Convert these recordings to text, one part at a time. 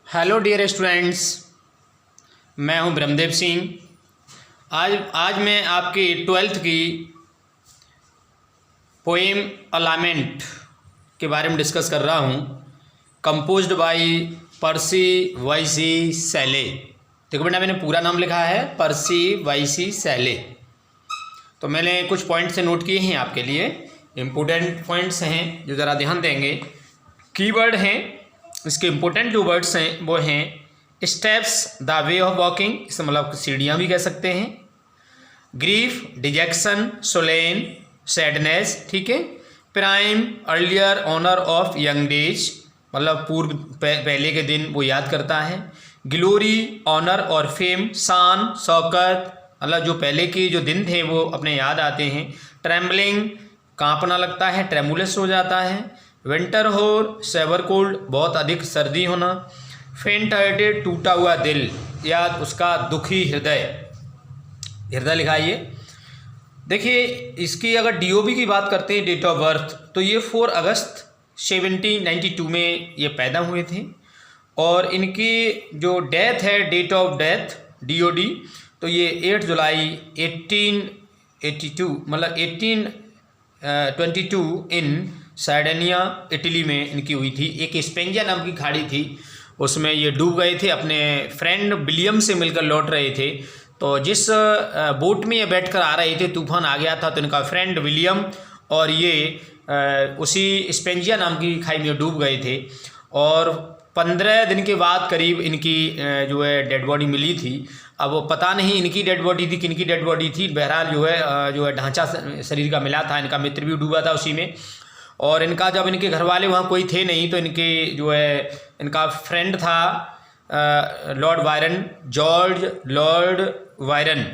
Hello dear students, मैं हूं ब्रह्मदेव सिंह। आज मैं आपकी 12th की पोएम अलाइनमेंट के बारे में डिस्कस कर रहा हूं, कंपोज्ड बाय पर्सी वाइसी शैले। देखो बेटा, मैंने पूरा नाम लिखा है पर्सी वाइसी शैले। तो मैंने कुछ पॉइंट्स से नोट किए हैं आपके लिए, इम्पोर्टेंट पॉइंट्स हैं जो ज़रा ध्यान देंगे। कीवर्ड हैं, इसके इम्पोर्टेंट जो वर्ड्स हैं वो हैं steps, the way of walking, इससे मतलब सीढ़ियाँ भी कह सकते हैं। ग्रीफ, डिजेक्शन, सोलेन, सैडनेस, ठीक है। Prime, earlier, honour of young days, मतलब पूर्व पहले के दिन वो याद करता है। ग्लोरी, ऑनर और फेम, शान, शौकत, मतलब जो पहले के जो दिन थे वो अपने याद आते हैं। ट्रेम्बलिंग, कांपना लगता है, ट्रेमुलस हो जाता है। विंटर होर, सेवर कोल्ड, बहुत अधिक सर्दी होना। फेंट हार्टेड, टूटा हुआ दिल, या उसका दुखी हृदय, हृदय लिखाइए। देखिए, इसकी अगर डीओबी की बात करते हैं, डेट ऑफ बर्थ, तो ये 4 अगस्त 1792 में ये पैदा हुए थे। और इनकी जो डेथ है, डेट ऑफ डेथ डीओडी, तो ये 8 जुलाई 1882 मतलब 1822 इन सार्डिनिया, इटली में इनकी हुई थी। एक स्पेंजा नाम की खाड़ी थी, उसमें ये डूब गए थे, अपने फ्रेंड विलियम से मिलकर लौट रहे थे। तो जिस बोट में ये बैठकर आ रहे थे, तूफान आ गया था, तो इनका फ्रेंड विलियम और ये उसी स्पेंजिया नाम की खाई में डूब गए थे। और 15 दिन के बाद करीब इनकी जो है डेड बॉडी मिली थी। अब वो पता नहीं इनकी डेड बॉडी थी किनकी डेड बॉडी थी, बहरहाल जो है ढांचा शरीर का मिला था। इनका मित्र भी डूबा था उसी में। और इनका जब इनके घर वाले वहाँ कोई थे नहीं, तो इनके जो है इनका फ्रेंड था Lord Byron, George Lord Byron,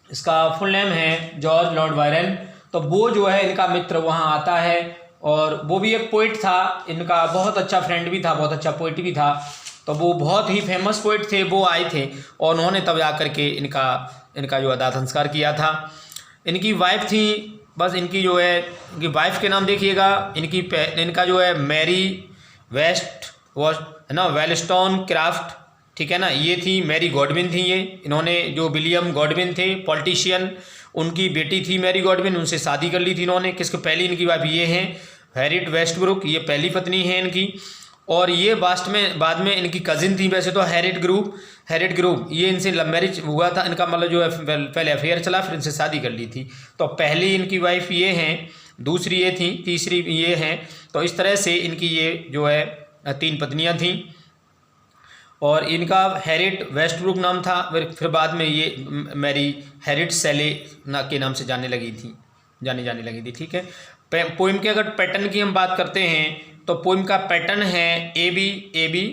इसका फुल नेम है जॉर्ज लॉर्ड वायरन। तो वो जो है इनका मित्र वहाँ आता है, और वो भी एक पोइट था, इनका बहुत अच्छा फ्रेंड भी था, बहुत अच्छा पोइट भी था। तो वो बहुत ही फेमस पोइट थे, वो आए थे और उन्होंने तब जा करके इनका जो दाह संस्कार किया था। इनकी वाइफ थी, बस इनकी जो है इनकी वाइफ के नाम देखिएगा, इनका जो है मैरी वेस्ट है ना, वेलस्टोन क्राफ्ट, ठीक है ना, ये थी मैरी गॉडविन थी। ये इन्होंने जो विलियम गॉडविन थे पॉलिटिशियन, उनकी बेटी थी मैरी गॉडविन, उनसे शादी कर ली थी इन्होंने। किसके पहली इनकी वाइफ ये हैं हैरिट वेस्टब्रुक, ये पहली पत्नी है इनकी। और ये बाद में इनकी कजिन थी वैसे तो, हैरिट ग्रुप, ये इनसे लव मैरिज हुआ था इनका, मतलब जो है पहले अफेयर चला, फिर इनसे शादी कर ली थी। तो पहली इनकी वाइफ ये हैं, दूसरी ये थी, तीसरी ये हैं। तो इस तरह से इनकी ये जो है 3 पत्नियां थीं। और इनका हैरिट वेस्टब्रुक नाम था, फिर बाद में ये मैरी हैरिट शैले के नाम से जाने लगी थी, ठीक है। पोइम के अगर पैटर्न की हम बात करते हैं, तो पोइम का पैटर्न है AB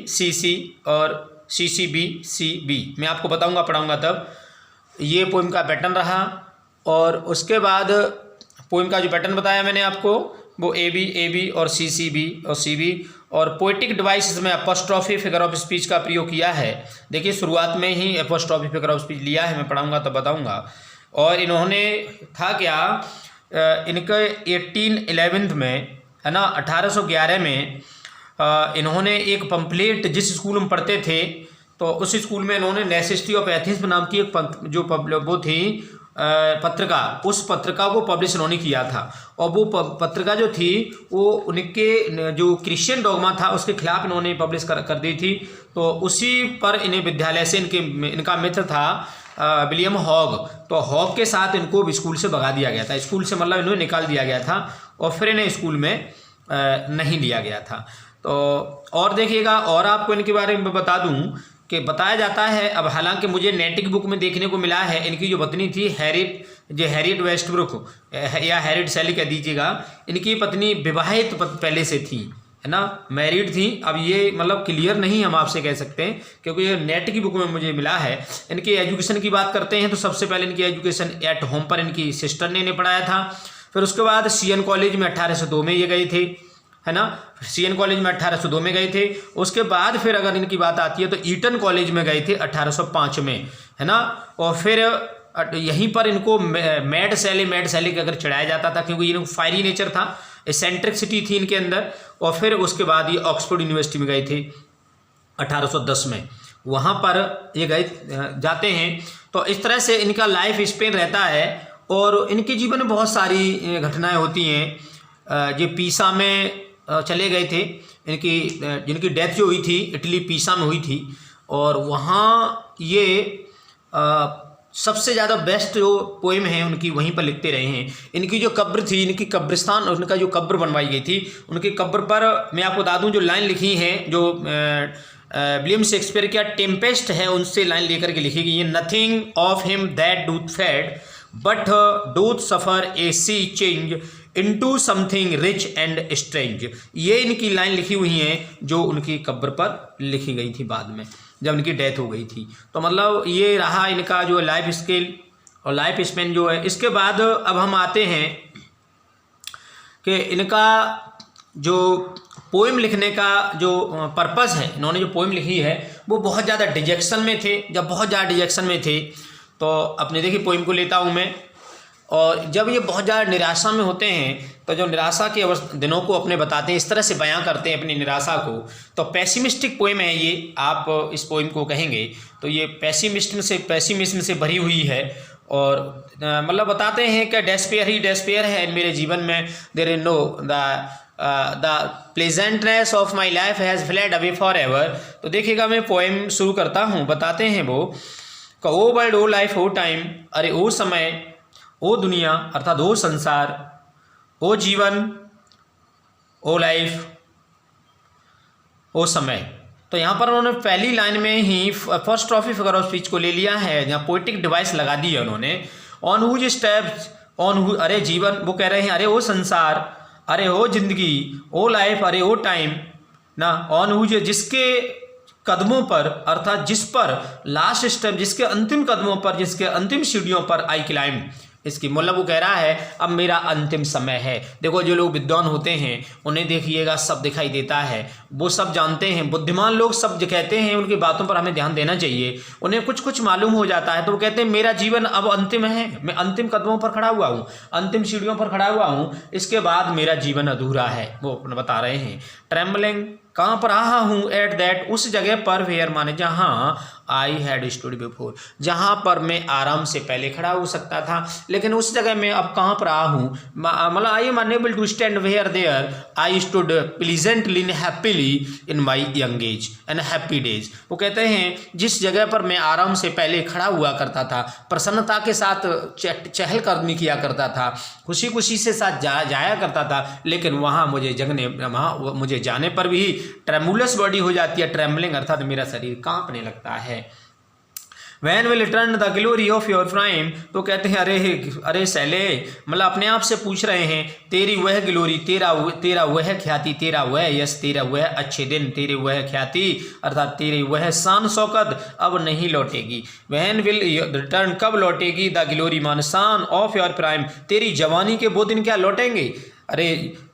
CC और CCB। मैं आपको बताऊंगा, पढ़ाऊंगा तब। ये पोइम का पैटर्न रहा। और उसके बाद पोइम का जो पैटर्न बताया मैंने आपको, वो AB और CCB और CB। और पोइटिक डिवाइस में एपोस्ट्रॉफी फिगर ऑफ स्पीच का प्रयोग किया है। देखिए, शुरुआत में ही एपोस्ट्रॉफी फिगर ऑफ स्पीच लिया है, मैं पढ़ाऊंगा तब बताऊंगा। और इन्होंने था क्या, इनके 1811 में है ना, 1811 में इन्होंने एक पंपलेट, जिस स्कूल में पढ़ते थे तो उस स्कूल में इन्होंने नेसेसिटी ऑफ एथेंस नाम की एक जो वो थी पत्रिका, उस पत्रिका को पब्लिश इन्होंने किया था। और वो पत्रिका जो थी वो उनके जो क्रिश्चियन डॉगमा था उसके खिलाफ इन्होंने पब्लिश कर दी थी। तो उसी पर इन्हें विद्यालय से इनका मित्र था विलियम हॉग, तो हॉग के साथ इनको स्कूल से भगा दिया गया था। स्कूल से मतलब इन्हें निकाल दिया गया था और फिर इन्हें स्कूल में नहीं लिया गया था। तो और देखिएगा, और आपको इनके बारे में बता दूं कि बताया जाता है, अब हालांकि मुझे नेटिक बुक में देखने को मिला है, इनकी जो पत्नी थी हैरिट वेस्टब्रुक या हैरिट शैले कह दीजिएगा, इनकी पत्नी विवाहित पहले से थी, है ना, मैरिड थी। अब ये मतलब क्लियर नहीं हम आपसे कह सकते हैं, क्योंकि ये नेट की बुक में मुझे मिला है। इनकी एजुकेशन की बात करते हैं तो सबसे पहले इनकी एजुकेशन एट होम पर इनकी सिस्टर ने इन्हें पढ़ाया था। फिर उसके बाद CN कॉलेज में 1802 में ये गए थे, है ना, CN कॉलेज में 1802 में गए थे। उसके बाद फिर अगर इनकी बात आती है तो ईटन कॉलेज में गए थे 1805 में, है ना। और फिर यहीं पर इनको मैड सैली के अगर चढ़ाया जाता था, क्योंकि इनको फायरी नेचर था, एसेंट्रिक सिटी थी इनके अंदर। और फिर उसके बाद ये ऑक्सफोर्ड यूनिवर्सिटी में गए थे 1810 में, वहाँ पर ये गए जाते हैं। तो इस तरह से इनका लाइफ स्पेन रहता है और इनके जीवन में बहुत सारी घटनाएं होती हैं। ये पीसा में चले गए थे, जिनकी डेथ जो हुई थी इटली पीसा में हुई थी, और वहाँ ये सबसे ज़्यादा बेस्ट जो पोएम है उनकी वहीं पर लिखते रहे हैं। इनकी जो कब्र थी, इनकी कब्रिस्तान, उनका जो कब्र बनवाई गई थी, उनकी कब्र पर मैं आपको बता दूं जो लाइन लिखी है, जो विलियम शेक्सपियर का टेम्पेस्ट है उनसे लाइन लेकर के लिखी गई है। Nothing of him that doth fade but doth suffer a sea change into something rich and strange. ये इनकी लाइन लिखी हुई हैं जो उनकी कब्र पर लिखी गई थी बाद में जब इनकी डेथ हो गई थी। तो मतलब ये रहा इनका जो लाइफ स्किल और लाइफ स्पेन जो है। इसके बाद अब हम आते हैं कि इनका जो पोएम लिखने का जो पर्पस है, इन्होंने जो पोएम लिखी है वो बहुत ज़्यादा डिजेक्शन में थे। जब बहुत ज़्यादा डिजेक्शन में थे तो अपने देखिए पोएम को लेता हूँ मैं, और जब ये बहुत ज़्यादा निराशा में होते हैं तो जो निराशा के दिनों को अपने बताते हैं, इस तरह से बयां करते हैं अपनी निराशा को। तो पेसिमिस्टिक पोएम है ये, आप इस पोएम को कहेंगे तो ये पेसिमिज्म से भरी हुई है। और मतलब बताते हैं कि डेस्पेयर ही डेस्पेयर है मेरे जीवन में, there is no the pleasantness of my life has fled away forever. तो देखिएगा मैं पोएम शुरू करता हूँ। बताते हैं वो, ओ वर्ल्ड, ओ लाइफ, ओ टाइम, अरे ओ समय, ओ दुनिया अर्थात ओ संसार, ओ जीवन, ओ लाइफ, ओ समय। तो यहाँ पर उन्होंने पहली लाइन में ही first trophy figure of speech को ले लिया है, यहाँ पोएटिक डिवाइस लगा दी है उन्होंने। On whose steps, on who, अरे जीवन, वो कह रहे हैं अरे ओ संसार, अरे ओ जिंदगी, ओ लाइफ, अरे ओ टाइम ना, ऑन हुज, जिसके कदमों पर अर्थात जिस पर लास्ट स्टेप, जिसके अंतिम कदमों पर, जिसके अंतिम सीढ़ियों पर आई क्लाइम। इसकी मतलब वो कह रहा है अब मेरा अंतिम समय है। देखो जो लोग विद्वान होते हैं उन्हें देखिएगा सब दिखाई देता है, वो सब जानते हैं। बुद्धिमान लोग सब जो कहते हैं उनकी बातों पर हमें ध्यान देना चाहिए, उन्हें कुछ कुछ मालूम हो जाता है। तो वो कहते हैं मेरा जीवन अब अंतिम है, मैं अंतिम कदमों पर खड़ा हुआ हूँ, अंतिम सीढ़ियों पर खड़ा हुआ हूँ, इसके बाद मेरा जीवन अधूरा है। वो बता रहे हैं ट्रेम्बलिंग, कहाँ पर रहा हूँ, एट दैट, उस जगह पर, वेयर माने जहाँ, आई हैड स्टूड बिफोर, जहाँ पर मैं आराम से पहले खड़ा हो सकता था, लेकिन उस जगह में अब कहाँ पर रहा हूँ, मतलब I am unable to stand where there I stood pleasantly and happily in my young age and happy days. वो कहते हैं जिस जगह पर मैं आराम से पहले खड़ा हुआ करता था, प्रसन्नता के साथ चहलकदमी किया करता था, खुशी खुशी से साथ जाया करता था, लेकिन वहाँ मुझे जाने पर भी ट्रेमुलस बॉडी हो जाती है, ट्रेम्बलिंग अर्थात मेरा शरीर कांपने लगता है। When will return the glory of your prime, तो कहते हैं अरे सैले, मतलब अपने आप से पूछ रहे हैं तेरी वह ग्लोरी, तेरा वह ख्याति, तेरा वह यश, तेरा वह अच्छे दिन, तेरी वह ख्याति अर्थात तेरी वह शान शौकत अब नहीं लौटेगी। When will return, कब लौटेगी, द ग्लोरी मान शान ऑफ योर प्राइम, तेरी जवानी के वो दिन क्या लौटेंगे। अरे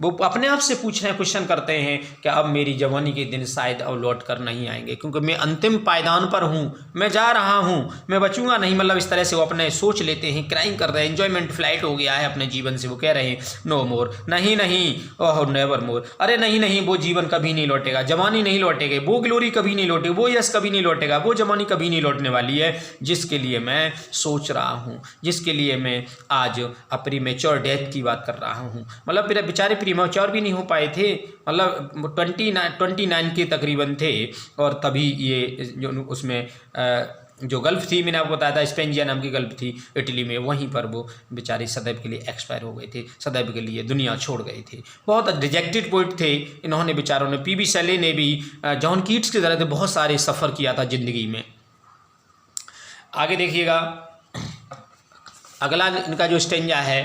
वो अपने आप से पूछ रहे हैं, क्वेश्चन करते हैं कि अब मेरी जवानी के दिन शायद अब लौट कर नहीं आएंगे, क्योंकि मैं अंतिम पायदान पर हूँ, मैं जा रहा हूँ, मैं बचूंगा नहीं। मतलब इस तरह से वो अपने सोच लेते हैं, क्राइम कर रहे हैं, एंजॉयमेंट फ्लाइट हो गया है अपने जीवन से। वो कह रहे हैं नो मोर, नहीं नहीं, ओह नेवर मोर, अरे नहीं नहीं, वो जीवन कभी नहीं लौटेगा, जवानी नहीं लौटेगी, वो ग्लोरी कभी नहीं लौटेगी, वो यश कभी नहीं लौटेगा, वो जवानी कभी नहीं लौटने वाली है जिसके लिए मैं सोच रहा हूँ, जिसके लिए मैं आज अपनी मैच्योर डेथ की बात कर रहा हूँ। मतलब मेरे बेचारे प्रीमैच्योर भी नहीं हो पाए थे, मतलब 29 के तकरीबन थे, और तभी ये जो उसमें जो गल्फ थी, मैंने आपको बताया था स्पेंजिया नाम की गल्फ थी इटली में, वहीं पर वो बेचारे सदैव के लिए एक्सपायर हो गए थे, सदैव के लिए दुनिया छोड़ गए थे। बहुत डिजेक्टेड पोइट थे इन्होंने बेचारों ने। पीबी शेले ने भी जॉन कीट्स की तरह बहुत सारे सफ़र किया था ज़िंदगी में। आगे देखिएगा अगला इनका जो स्टेंजा है,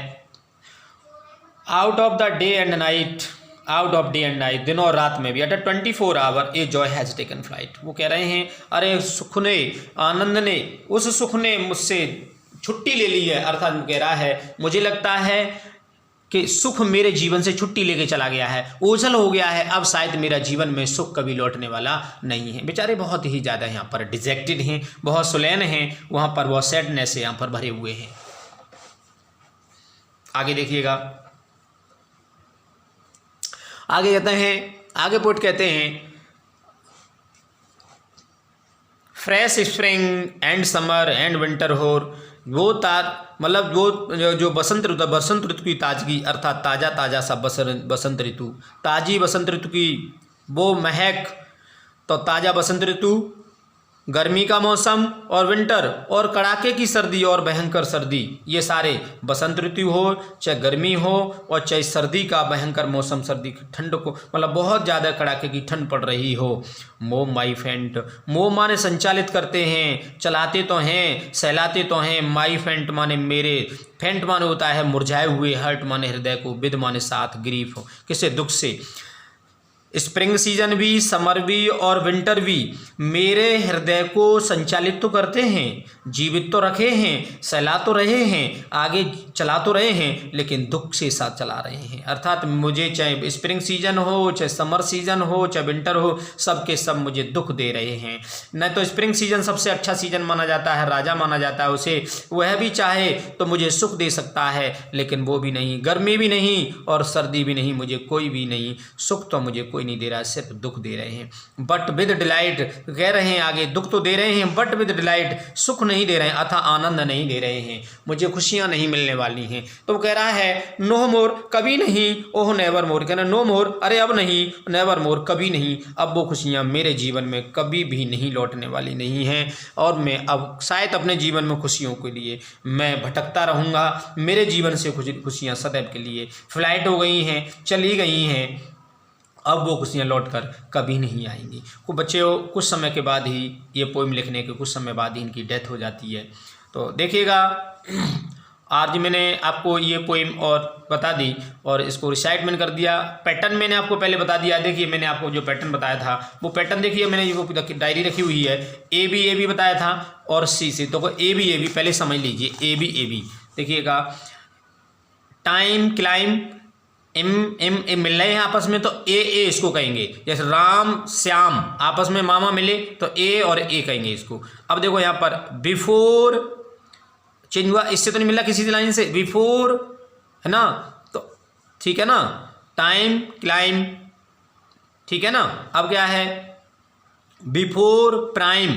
out of the day and night, out of day and night, दिन और रात में भी, at 24 hour a joy has taken flight. वो कह रहे हैं अरे सुख ने, आनंद ने, उस सुख ने मुझसे छुट्टी ले ली है, अर्थात कह रहा है मुझे लगता है कि सुख मेरे जीवन से छुट्टी लेके चला गया है, ओझल हो गया है, अब शायद मेरा जीवन में सुख कभी लौटने वाला नहीं है। बेचारे बहुत ही ज़्यादा यहाँ पर डिजेक्टेड हैं, बहुत सुलैन हैं, वहाँ पर बहुत सैडनेस से यहाँ पर भरे हुए हैं। आगे देखिएगा, आगे कहते हैं, आगे पोइट कहते हैं fresh spring and summer and winter होर, वो मतलब वो जो बसंत ऋतु की ताजगी, अर्थात ताज़ा ताज़ा सा बसंत ऋतु, ताज़ी बसंत ऋतु की वो महक, तो ताज़ा बसंत ऋतु, गर्मी का मौसम और विंटर और कड़ाके की सर्दी और भयंकर सर्दी, ये सारे बसंत ऋतु हो चाहे गर्मी हो और चाहे सर्दी का भयंकर मौसम, सर्दी की ठंड को मतलब बहुत ज़्यादा कड़ाके की ठंड पड़ रही हो। मूव माई फेंट, मूव माने संचालित करते हैं, चलाते तो हैं, सहलाते तो हैं। माई फेंट माने मेरे, फेंट माने होता है मुरझाए हुए, हर्ट माने हृदय को, विद माने साथ, ग्रीफ हो किसे, दुख से। स्प्रिंग सीजन भी, समर भी और विंटर भी मेरे हृदय को संचालित तो करते हैं, जीवित तो रखे हैं, सहला तो रहे हैं, आगे चला तो रहे हैं, लेकिन दुख से साथ चला रहे हैं। अर्थात मुझे चाहे स्प्रिंग सीजन हो, चाहे समर सीजन हो, चाहे विंटर हो, सब के सब मुझे दुख दे रहे हैं। न तो स्प्रिंग सीजन सबसे अच्छा सीजन माना जाता है, राजा माना जाता है उसे, वह भी चाहे तो मुझे सुख दे सकता है, लेकिन वो भी नहीं, गर्मी भी नहीं और सर्दी भी नहीं, मुझे कोई भी नहीं, सुख तो मुझे कोई नहीं दे रहा है, सिर्फ दुख दे रहे हैं। बट विद डिलाइट कह रहे हैं आगे, दुख तो दे रहे हैं बट विद डिलाइट, सुख नहीं दे रहे हैं, अथा आनंद नहीं दे रहे हैं, मुझे खुशियां नहीं मिलने वाली हैं। तो वो कह रहा है नो मोर, कभी नहीं, ओह नेवर मोर, कहना नो मोर, अरे अब नहीं, नेवर मोर, कभी नहीं, अब वो खुशियां मेरे जीवन में कभी भी नहीं लौटने वाली नहीं हैं, और मैं अब शायद अपने जीवन में खुशियों के लिए मैं भटकता रहूँगा। मेरे जीवन से खुशियाँ सदैव के लिए फ्लाइट हो गई हैं, चली गई हैं, अब वो खुशियाँ लौट कर कभी नहीं आएंगी। को बच्चों कुछ समय के बाद ही, ये पोइम लिखने के कुछ समय बाद ही इनकी डेथ हो जाती है। तो देखिएगा आज मैंने आपको ये पोइम और बता दी और इसको रिसाइट मैंने कर दिया। पैटर्न मैंने आपको पहले बता दिया। देखिए मैंने आपको जो पैटर्न बताया था वो पैटर्न देखिए, मैंने वो डायरी रखी हुई है। ए बी बताया था और सी से, तो ए बी पहले समझ लीजिए। ए बी देखिएगा, टाइम, क्लाइम, एम मिल रहे हैं आपस में तो ए इसको कहेंगे। जैसे राम श्याम आपस में मामा मिले तो ए और ए कहेंगे इसको। अब देखो यहाँ पर बिफोर चेंज हुआ, इससे तो नहीं मिला किसी लाइन से, बिफोर है ना, तो ठीक है ना, टाइम, क्लाइम, ठीक है ना। अब क्या है, बिफोर प्राइम,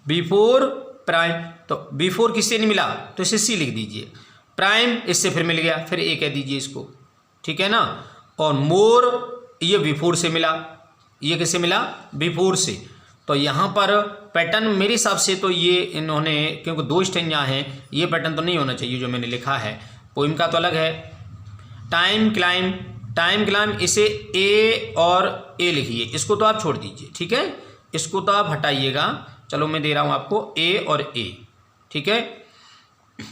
बिफोर प्राइम, तो बिफोर किससे नहीं मिला तो इसे सी लिख दीजिए, प्राइम इससे फिर मिल गया, फिर ए कह दीजिए इसको, ठीक है ना। और मोर ये बिफोर से मिला, ये किससे मिला, बिफोर से। तो यहाँ पर पैटर्न मेरे हिसाब से तो ये इन्होंने, क्योंकि दो स्टेंजा हैं, ये पैटर्न तो नहीं होना चाहिए जो मैंने लिखा है, पोइम का तो अलग है। टाइम क्लाइम, टाइम क्लाइम इसे ए और ए लिखिए, इसको तो आप छोड़ दीजिए, ठीक है, इसको तो आप हटाइएगा। चलो मैं दे रहा हूँ आपको ए और ए, ठीक है,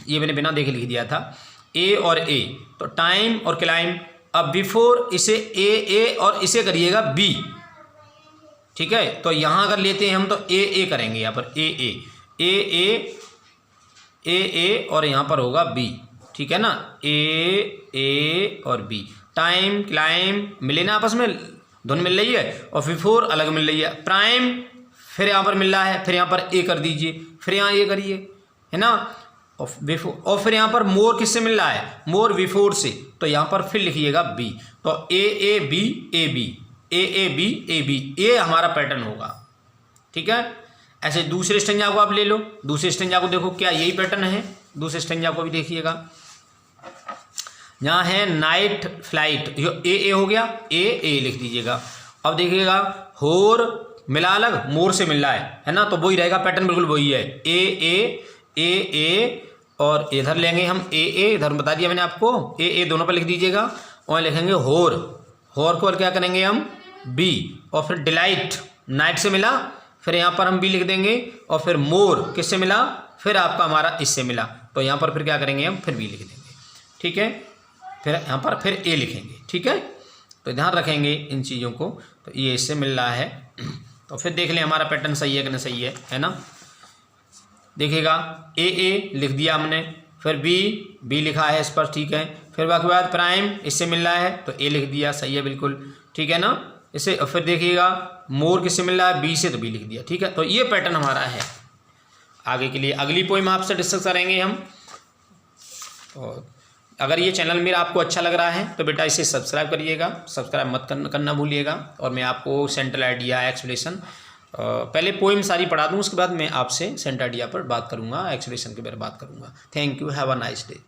ये मैंने बिना देखे लिख दिया था, ए और ए। तो टाइम और क्लाइम, अब बिफोर इसे ए और इसे करिएगा बी, ठीक है। तो यहाँ अगर लेते हैं हम तो ए करेंगे, यहाँ पर ए और यहाँ पर होगा बी, ठीक है ना, ए और बी। टाइम क्लाइम मिले ना आपस में, धुन मिल रही है, और बिफोर अलग मिल रही है। प्राइम फिर यहाँ पर मिल रहा है, फिर यहाँ पर ए कर दीजिए, फिर यहाँ ए करिए, है ना, और बिफोर, और फिर यहाँ पर मोर किससे मिल रहा है, मोर बिफोर से, तो यहाँ पर फिर लिखिएगा बी। तो ए बी ए बी, ए हमारा पैटर्न होगा, ठीक है। ऐसे दूसरे स्टेंजा को आप ले लो, दूसरे स्टेंजा को देखो क्या यही पैटर्न है, दूसरे स्टेंजा को भी देखिएगा। यहाँ है नाइट फ्लाइट, ए हो गया, ए लिख दीजिएगा। अब देखिएगा होर मिला अलग, मोर से मिल रहा है ना, तो वही रहेगा पैटर्न, बिल्कुल वही है। ए और इधर लेंगे हम ए इधर बता दिया मैंने आपको, ए दोनों पर लिख दीजिएगा। और लिखेंगे होर को और क्या करेंगे हम बी, और फिर डिलाइट नाइट से मिला, फिर यहाँ पर हम बी लिख देंगे, और फिर मोर किससे मिला, फिर आपका हमारा इससे मिला, तो यहाँ पर फिर क्या करेंगे हम, फिर बी लिख देंगे, ठीक है। फिर यहाँ पर फिर ए लिखेंगे, ठीक है। तो ध्यान रखेंगे इन चीज़ों को। तो ये इससे मिल रहा है, तो फिर देख लें हमारा पैटर्न सही है कि नहीं सही है ना। देखिएगा ए लिख दिया हमने, फिर बी लिखा है इस पर, ठीक है। फिर बाकी बात प्राइम इससे मिल रहा है तो ए लिख दिया, सही है बिल्कुल, ठीक है ना। इसे फिर देखिएगा मोर किससे मिल रहा है, बी से, तो बी लिख दिया, ठीक है। तो ये पैटर्न हमारा है। आगे के लिए अगली पोइम आपसे डिस्कस करेंगे हम। और अगर ये चैनल मेरा आपको अच्छा लग रहा है तो बेटा इसे सब्सक्राइब करिएगा, सब्सक्राइब मत करना भूलिएगा। और मैं आपको सेंट्रल आइडिया, एक्सप्लेनेशन पहले पोएम सारी पढ़ा दूँ, उसके बाद मैं आपसे सेंटाडिया पर बात करूँगा, एक्सप्रेशन के बारे में बात करूँगा। Thank you, have a nice day.